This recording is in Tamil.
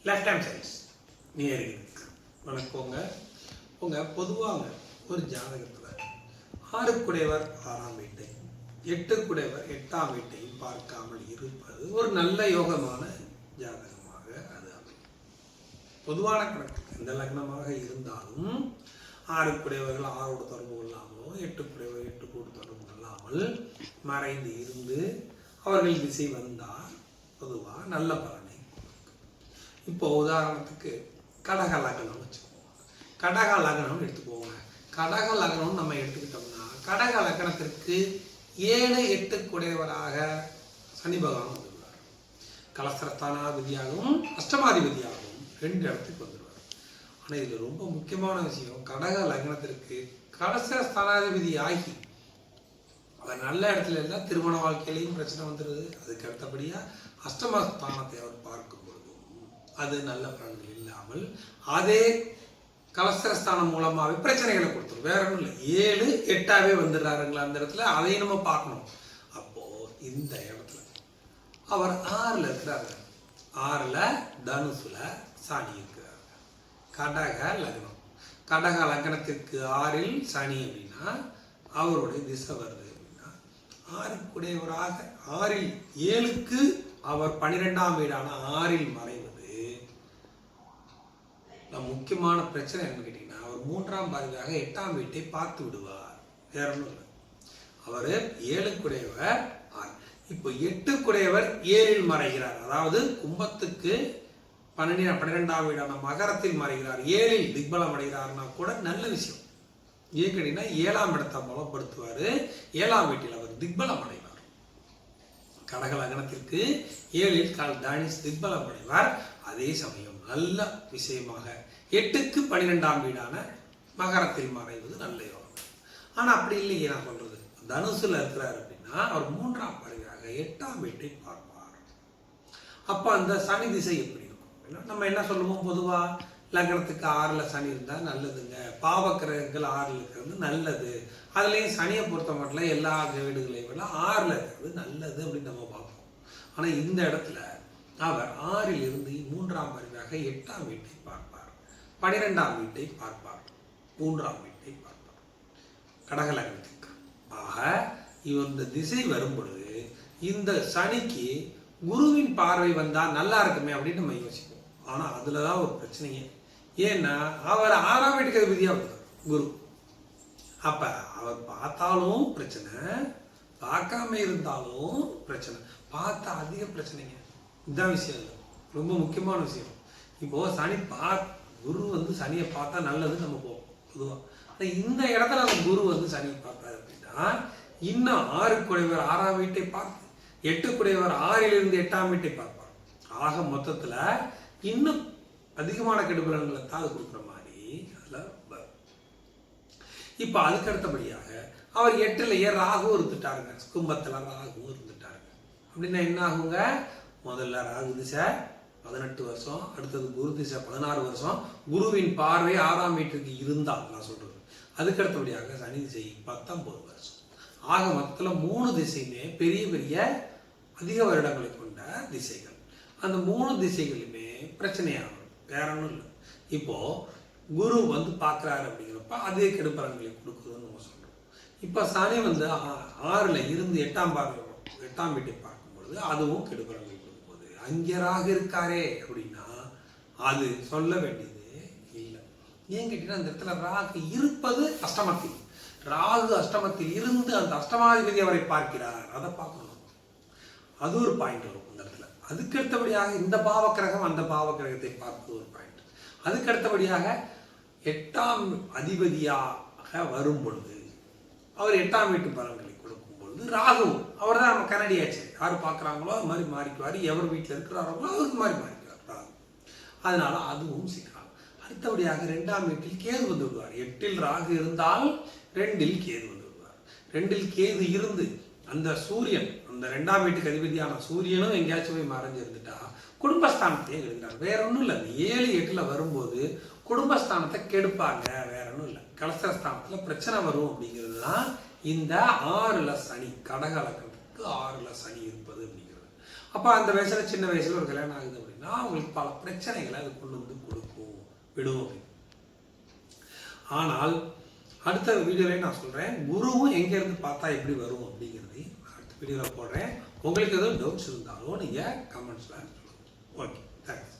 லைஃப் டைம் சயின்ஸ் நேயர்களுக்கு வணக்கங்க. உங்கள் பொதுவாக ஒரு ஜாதகத்தில் 6 குடையவர் 6ஆம் வீட்டை 8 குடையவர் 8ஆம் வீட்டையும் பார்க்காமல் இருப்பது ஒரு நல்ல யோகமான ஜாதகமாக அது அமையும். பொதுவான கணக்கு எந்த லக்னமாக இருந்தாலும் 6 குடையவர்கள் 6ஓடு தொடர்பு கொள்ளாமலோ 8 குடையவர் 8 தொடர்பு கொள்ளாமல் மறைந்து இருந்து அவர்கள் திசை வந்தால் பொதுவாக நல்ல பலனை. இப்போ உதாரணத்துக்கு கடக லக்னம் வச்சுக்கோங்க. கடக லக்னம் எடுத்துக்கோங்க. கடக லக்னம் நம்ம எடுத்துக்கிட்டோம்னா கடக லக்னத்திற்கு 7, 8 குடையவராக சனி பகவான் வந்துடுவார். கலஸ்திரஸ்தானாதிபதியாகவும் அஷ்டமாதிபதியாகவும் 2 இடத்துக்கு வந்துடுவார். ஆனால் இதில் ரொம்ப முக்கியமான விஷயம், கடக லக்னத்திற்கு கலஸ்திரஸ்தானாதிபதி ஆகி அவர் நல்ல இடத்துல எல்லாம் திருமண வாழ்க்கையிலையும் பிரச்சனை வந்துடுது. அதுக்கு அடுத்தபடியாக அஷ்டமஸ்தானத்தை அவர் பார்க்கும் பொழுதும் அது நல்ல பலன்கள் இல்லாமல் அதே கலஸ்திரஸ்தானம் மூலமாகவே பிரச்சனைகளை கொடுத்துரும். வேற ஒன்றும் இல்லை, 7, 8ஆவே வந்துடுறாருங்களா அந்த இடத்துல, அதையும் நம்ம பார்க்கணும். அப்போ இந்த இடத்துல அவர் 6ல் இருக்கிறாரு. 6ல் தனுசுல சனி இருக்கிறார். கடக லக்னம். கடக லக்னத்திற்கு 6ல் சனி அப்படின்னா அவருடைய திசை வருது அப்படின்னா 6 6ல் 7க்கு அவர் 12ஆம் வீடான 6ல் மறைவது முக்கியமான பிரச்சனை என்னன்னு கேட்டீங்கன்னா, அவர் 3ஆம் பாதியாக 8ஆம் வீட்டை பார்த்து விடுவார். வேற ஒன்றும் இல்லை, அவர் 7 குடையவர் 6. இப்போ 8 குடையவர் 7ல் மறைகிறார். அதாவது கும்பத்துக்கு 12ஆம் வீடான மகரத்தில் மறைகிறார். 7ல் திக்பலம் அடைகிறார்னா கூட நல்ல விஷயம். ஏன் கேட்டீங்கன்னா 7ஆம் இடத்தை பலப்படுத்துவார். 7ஆம் வீட்டில் அவர் திக்பலம் அடைவார். கடக லக்னத்திற்கு 7ல் தானிஷ் திக்பலம் அடைவார். அதே சமயம் நல்ல விஷயமாக 8க்கு 12ஆம் வீடான மகரத்தில் மறைவது நல்ல யோகம். ஆனால் அப்படி இல்லையே, நான் சொல்றது தனுசுல இருக்கிறார் அப்படின்னா அவர் 3ஆம் பறவையாக 8ஆம் வீட்டை பார்ப்பார். அப்போ அந்த சனி திசை எப்படி இருக்கும்? நம்ம என்ன சொல்லுவோம், பொதுவா லக்னத்துக்கு 6ல் சனி இருந்தால் நல்லதுங்க, பாவக்கிரகங்கள் 6ல் இருக்கிறது நல்லது. அதுலேயும் சனியை பொறுத்த மட்டும் எல்லா வீடுகளையும் விட 6ல் இருக்கிறது நல்லது அப்படின்னு நம்ம பார்ப்போம். ஆனால் இந்த இடத்துல அவர் 6ல் இருந்து 3ஆம் பறவையாக 8ஆம் வீட்டை பார்ப்பார், 12ஆம் வீட்டை பார்ப்பார், 3ஆம் வீட்டை பார்ப்பார் கடக லக்னத்துக்கு. ஆக இந்த திசை வரும் பொழுது இந்த சனிக்கு குருவின் பார்வை வந்தால் நல்லா இருக்குமே அப்படின்னு நம்ம யோசிப்போம். ஆனால் அதில் தான் ஒரு பிரச்சனையே. ஏன்னா அவர் 6ஆம் வீட்டுக்கு அதிபதியாக வருவார் குரு. அப்போ அவர் பார்த்தாலும் பிரச்சனை, பார்க்காம இருந்தாலும் பிரச்சனை, பார்த்தா அதிக பிரச்சனைங்க. இதுதான் விஷயம், ரொம்ப முக்கியமான விஷயம். இப்போ சனி குரு சனியை பார்த்தா நல்லது நம்ம போவோம் பொதுவாக. ஆனால் இந்த இடத்துல அந்த குரு சனியை பார்த்தாரு அப்படின்னா இன்னும் 6 குடையவர் 6ஆம் வீட்டை பார்த்து 8 குடையவர் 6ல் இருந்து 8ஆம் வீட்டை பார்ப்பார். ஆக மொத்தத்தில் இன்னும் அதிகமான கெடுபலன்களை தான் கொடுக்குற மாதிரி அதில் வரும். இப்போ அதுக்கு அடுத்தபடியாக அவர் 8லேயே ராகு இருந்துட்டாருங்க. கும்பத்தில் ராகு இருந்துட்டாருங்க அப்படின்னா என்ன ஆகுங்க, முதல்ல ராகு திசை 18 வருஷம், அடுத்தது குரு திசை 16 வருஷம். குருவின் பார்வை 6ஆம் வீட்டுக்கு இருந்தால் நான் சொல்றது. அதுக்கு அடுத்தபடியாக சனி திசை 19 வருஷம். ஆக மொத்தத்தில் 3 திசையுமே பெரிய பெரிய அதிக வருடங்களை கொண்ட திசைகள். அந்த 3 திசைகளுமே பிரச்சனையாகும். வேற ஒன்றும் இல்லை. இப்போ குரு பார்க்குறாரு அப்படிங்கிறப்ப அதே கெடுபலன்களை கொடுக்குதுன்னு நம்ம சொல்றோம். இப்போ சனி 6ல் இருந்து 8ஆம் வீட்டை பார்க்கும் பொழுது அதுவும் கெடுபலன்கள் கொடுக்கும்போது அங்கராக இருக்காரே அப்படின்னா அது சொல்ல வேண்டியது இல்லை. ஏன் கேட்டீங்கன்னா அந்த இடத்துல ராகு இருப்பது அஷ்டமத்தில். ராகு அஷ்டமத்தில் இருந்து அந்த அஷ்டமாதிபதி அவரை பார்க்கிறார். அதை பார்க்கணும். அது ஒரு பாயிண்ட் வரும் அந்த இடத்துல. அதுக்கு அடுத்தபடியாக இந்த பாவக்கிரகம் அந்த பாவக்கிரகத்தை பார்ப்பது ஒரு பாயிண்ட். அதுக்கு அடுத்தபடியாக 8ஆம் அதிபதியாக வரும் பொழுது அவர் 8ஆம் வீட்டு பலன்களை கொடுக்கும் பொழுது ராகு அவர் தான் நம்ம கனடியாச்சு. யார் பார்க்குறாங்களோ அது மாதிரி மாறிக்குவார். எவர் வீட்டில் இருக்கிறார்களோ அவருக்கு மாதிரி மாறிக்குவார் ராகு. அதனால அதுவும் சிக்கலாம். அடுத்தபடியாக 2ஆம் வீட்டில் கேது வந்து விடுவார். 8ல் ராகு இருந்தால் 2ல் கேது வந்து விடுவார். 2ல் கேது இருந்து அந்த சூரியன் அந்த 2ஆம் வீட்டுக்கு அதிபதியான சூரியனும் எங்கேயாச்சும் போய் மறைஞ்சு இருந்துட்டா குடும்பஸ்தானத்தையே கெடுக்கிறார். வேற ஒன்றும் இல்லை, 7, 8ல் வரும்போது குடும்பஸ்தானத்தை கெடுப்பாங்க. வேற ஒன்றும் இல்லை, கலஸ்திரஸ்தானத்தில் பிரச்சனை வரும் அப்படிங்கிறது தான் இந்த 6ல் சனி. கடக லக்னத்துக்கு 6ல் சனி இருப்பது அப்படிங்கிறது. அப்போ அந்த வயசுல சின்ன வயசுல ஒரு கல்யாணம் ஆகுது அப்படி அப்படின்னா அவங்களுக்கு பல பிரச்சனைகளை அது கொண்டு வந்து விடும் அப்படின்னு. ஆனால் அடுத்த வீடியோவில் நான் சொல்கிறேன் குருவும் எங்கேருந்து பார்த்தா எப்படி வரும் அப்படிங்கிறதை அடுத்த வீடியோவில் போடுறேன். உங்களுக்கு எதுவும் டவுட்ஸ் இருந்தாலும் நீங்கள் கமெண்ட்ஸில் சொல்லுங்கள். Okay, thanks.